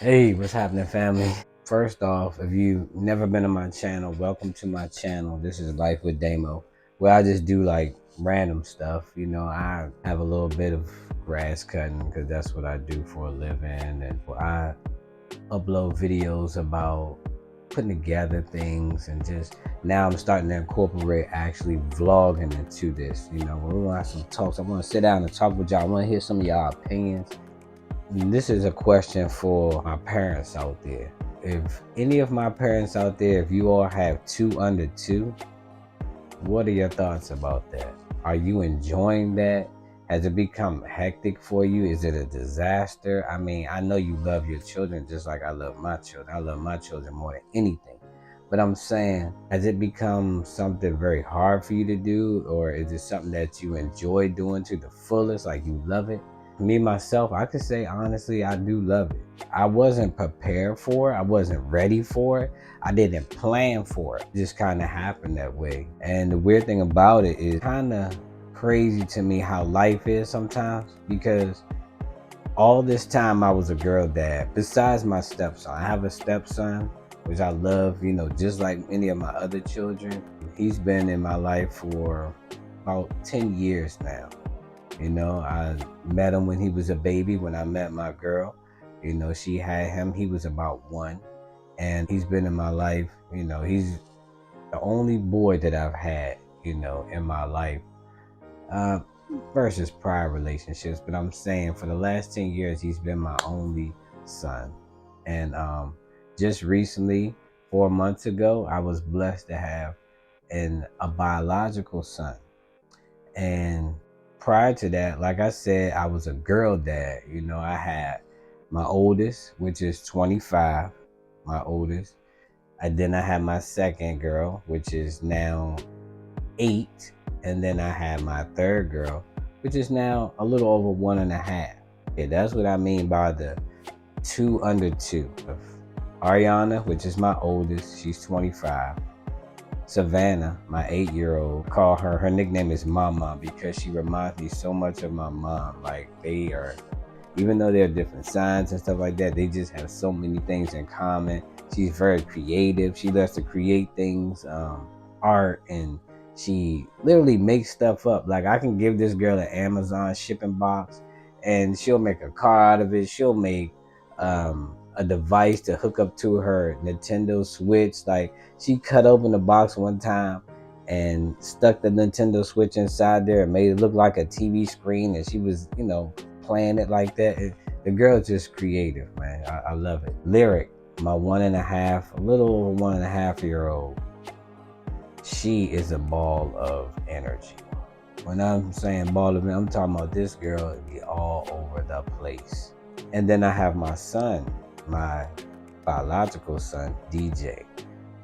Hey, what's happening, family? First off, if you've never been on my channel, welcome to my channel. This is Life with Damo, where I just do like random stuff. I have a little bit of grass cutting because that's what I do for a living, and I upload videos about putting together things, and just now I'm starting to incorporate actually vlogging into this. We want to have some talks. I want to sit down and talk with y'all. I want to hear some of y'all opinions. This is a question for my parents out there. If any of my parents out there, if you all have two under two, what are your thoughts about that? Are you enjoying that? Has it become hectic for you? Is it a disaster? I mean, I know you love your children just like I love my children. I love my children more than anything. But I'm saying, has it become something very hard for you to do? Or is it something that you enjoy doing to the fullest, like you love it? Me, myself, I could say honestly, I do love it. I wasn't prepared for it. I wasn't ready for it. I didn't plan for it. It just kind of happened that way. And the weird thing about it is kind of crazy to me how life is sometimes, because all this time I was a girl dad. Besides my stepson, I have a stepson, which I love, just like any of my other children. He's been in my life for about 10 years now. I met him when he was a baby. When I met my girl, she had him. He was about one. And he's been in my life. He's the only boy that I've had, in my life. Uh, Versus prior relationships. But I'm saying for the last 10 years, he's been my only son. And just recently, 4 months ago, I was blessed to have a biological son. And prior to that, like I said, I was a girl dad. I had my oldest, which is 25, my oldest. And then I had my second girl, which is now 8. And then I had my third girl, which is now a little over 1.5. Yeah, that's what I mean by the two under two. Ariana, which is my oldest, she's 25. Savannah, my 8-year-old, call her nickname is Mama because she reminds me so much of my mom. Like, they are, even though they're different signs and stuff like that, they just have so many things in common. She's very creative. She loves to create things, art, and she literally makes stuff up. Like, I can give this girl an Amazon shipping box and she'll make a car out of it. She'll make a device to hook up to her Nintendo Switch. Like, she cut open the box one time and stuck the Nintendo Switch inside there and made it look like a TV screen, and she was, playing it like that. The girl's just creative, man. I love it. Lyric, my 1.5, a little over 1.5-year-old, she is a ball of energy. When I'm saying ball of energy, I'm talking about this girl be all over the place. And then I have my son, my biological son, DJ,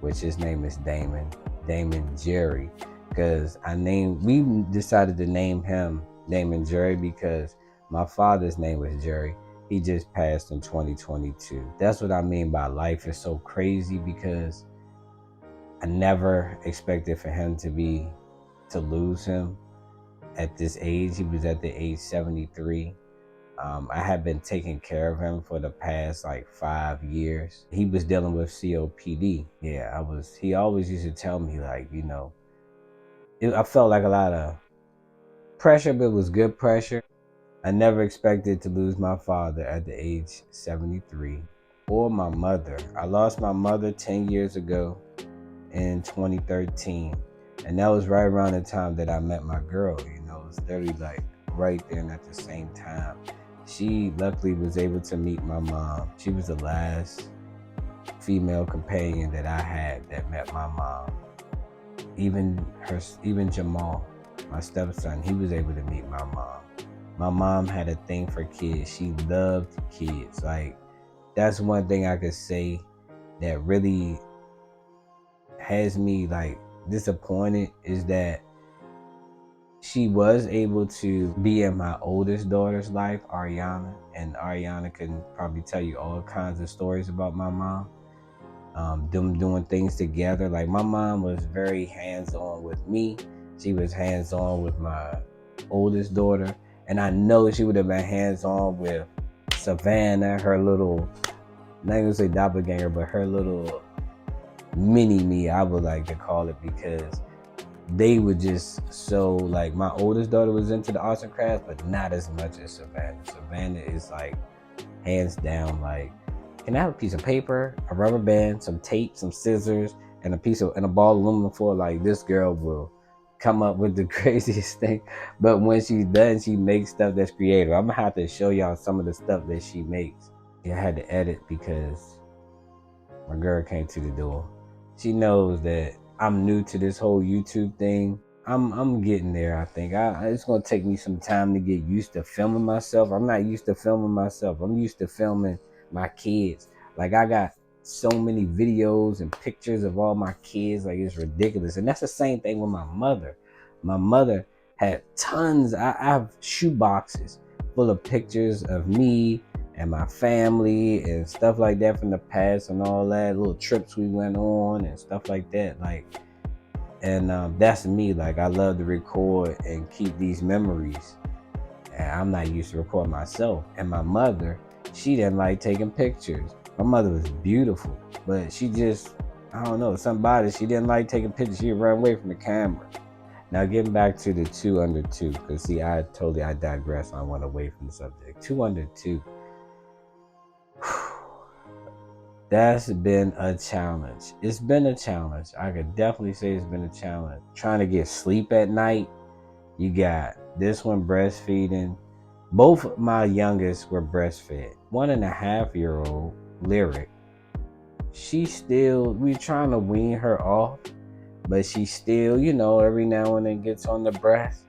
which his name is Damon Jerry, because we decided to name him Damon Jerry because my father's name was Jerry. He just passed in 2022. That's what I mean by life is so crazy, because I never expected for him to lose him at this age. He was at the age 73. I had been taking care of him for the past like 5 years. He was dealing with COPD. Yeah, he always used to tell me, like, I felt like a lot of pressure, but it was good pressure. I never expected to lose my father at the age 73, or my mother. I lost my mother 10 years ago in 2013. And that was right around the time that I met my girl. It was literally like right there and at the same time. She luckily was able to meet my mom. She was the last female companion that I had that met my mom. Even Jamal, my stepson, he was able to meet my mom. My mom had a thing for kids. She loved kids. Like, that's one thing I could say that really has me like disappointed, is that she was able to be in my oldest daughter's life, Ariana, and Ariana can probably tell you all kinds of stories about my mom. Them doing things together. Like, my mom was very hands-on with me. She was hands-on with my oldest daughter, and I know she would have been hands-on with Savannah, her little not gonna say doppelganger, but her little mini me, I would like to call it, because they were just so, like, my oldest daughter was into the arts and crafts, but not as much as Savannah. Savannah is like hands down, like, can I have a piece of paper, a rubber band, some tape, some scissors, and a ball of aluminum foil? Like, this girl will come up with the craziest thing. But when she's done, she makes stuff that's creative. I'm gonna have to show y'all some of the stuff that she makes. Yeah, I had to edit because my girl came to the door. She knows that I'm new to this whole YouTube thing. I'm getting there. I think it's gonna take me some time to get used to filming myself. I'm not used to filming myself. I'm used to filming my kids. Like, I got so many videos and pictures of all my kids. Like, it's ridiculous. And that's the same thing with my mother. My mother had tons. I have shoe boxes full of pictures of me and my family and stuff like that from the past and all that, little trips we went on and stuff like that. Like, and that's me. Like, I love to record and keep these memories, and I'm not used to record myself. And my mother, she didn't like taking pictures. My mother was beautiful, but she just, I don't know, somebody, she didn't like taking pictures. She'd run away from the camera. Now, getting back to the 2 under 2, because see, I digress. I went away from the subject. 2 under 2. That's been a challenge. It's been a challenge. I could definitely say it's been a challenge. Trying to get sleep at night. You got this one breastfeeding. Both my youngest were breastfed. 1.5-year-old Lyric, we're trying to wean her off, but she still, every now and then gets on the breast.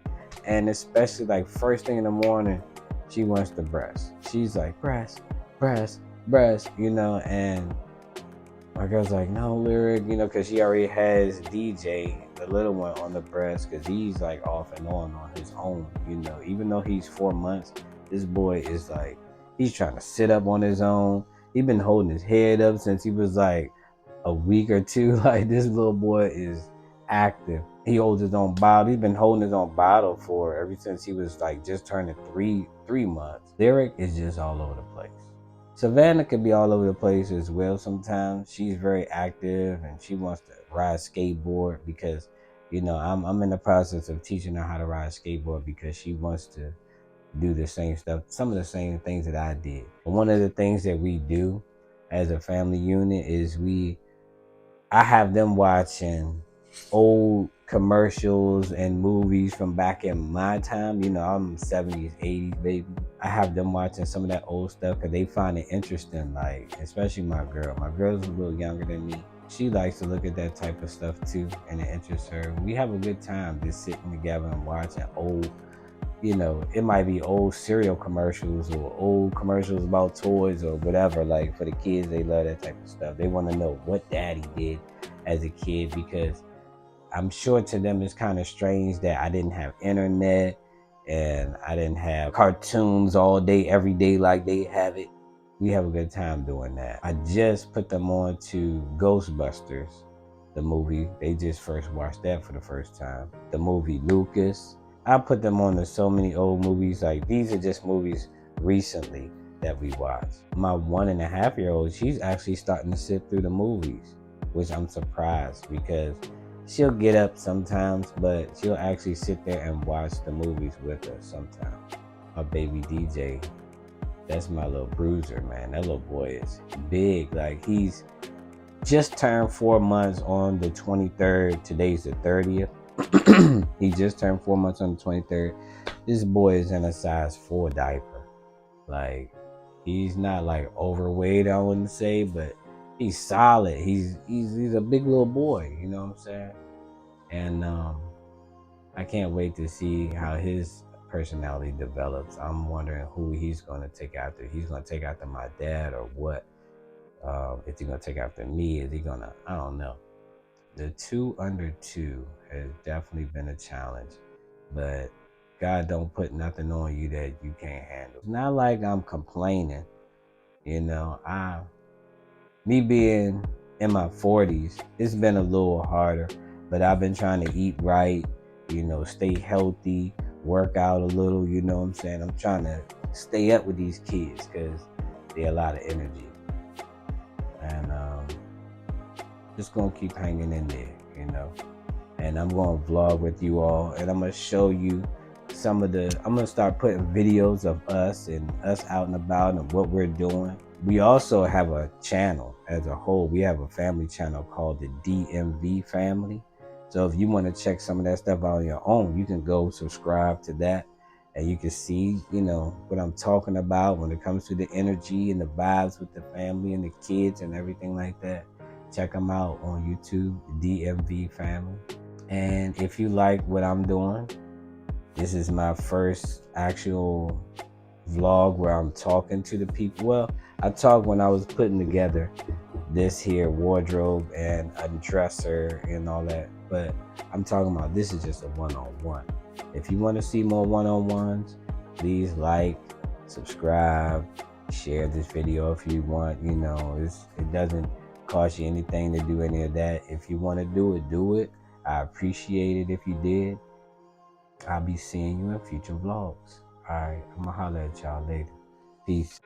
And especially like first thing in the morning, she wants the breast. She's like, breast, breast, breast, and my girl's like, no, Lyric, because she already has DJ, the little one, on the breast, because he's like off and on his own, even though he's 4 months, this boy is like, he's trying to sit up on his own. He's been holding his head up since he was like a week or two. Like, this little boy is active. He holds his own bottle. He's been holding his own bottle for ever since he was like just turning three months. Lyric is just all over the place. Savannah can be all over the place as well sometimes. She's very active and she wants to ride skateboard because, I'm in the process of teaching her how to ride skateboard because she wants to do the same stuff, some of the same things that I did. But one of the things that we do as a family unit is I have them watching old commercials and movies from back in my time. I'm 70s, 80s, baby. I have them watching some of that old stuff because they find it interesting, like, especially my girl. My girl's a little younger than me. She likes to look at that type of stuff too, and it interests her. We have a good time just sitting together and watching old, it might be old cereal commercials or old commercials about toys or whatever. Like, for the kids, they love that type of stuff. They want to know what daddy did as a kid, because I'm sure to them it's kind of strange that I didn't have internet and I didn't have cartoons all day, every day like they have it. We have a good time doing that. I just put them on to Ghostbusters, the movie. They just first watched that for the first time. The movie Lucas. I put them on to so many old movies. Like, these are just movies recently that we watched. My 1.5-year-old, she's actually starting to sit through the movies, which I'm surprised because she'll get up sometimes, but she'll actually sit there and watch the movies with us sometimes. My baby DJ, that's my little bruiser, man. That little boy is big. Like, he's just turned 4 months on the 23rd. Today's the 30th. He just turned 4 months on the 23rd. This boy is in a size 4 diaper. Like, he's not like overweight, I wouldn't say, but he's solid. He's a big little boy, you know what I'm saying? And I can't wait to see how his personality develops. I'm wondering who he's going to take after. He's going to take after my dad or what? Is he going to take after me? Is he going to, I don't know. The 2 under 2 has definitely been a challenge, but God don't put nothing on you that you can't handle. It's not like I'm complaining, me being in my 40s, it's been a little harder, but I've been trying to eat right, stay healthy, work out a little, you know what I'm saying? I'm trying to stay up with these kids because they're a lot of energy. just gonna keep hanging in there, you know. And I'm gonna vlog with you all, and I'm gonna show you I'm gonna start putting videos of us and us out and about and what we're doing. We also have a channel as a whole. We have a family channel called the DMV family. So if you want to check some of that stuff out on your own, you can go subscribe to that, and you can see, you know, what I'm talking about when it comes to the energy and the vibes with the family and the kids and everything like that. Check them out on YouTube, DMV family. And if you like what I'm doing, this is my first actual vlog where I'm talking to the people. Well, I talked when I was putting together this here wardrobe and a dresser and all that, but I'm talking about this is just a one-on-one. If you want to see more one-on-ones, please like, subscribe, share this video if you want. You know, it doesn't cost you anything to do any of that. If you want to do it, do it. I appreciate it if you did. I'll be seeing you in future vlogs. All right, I'm gonna holler at y'all later. Peace.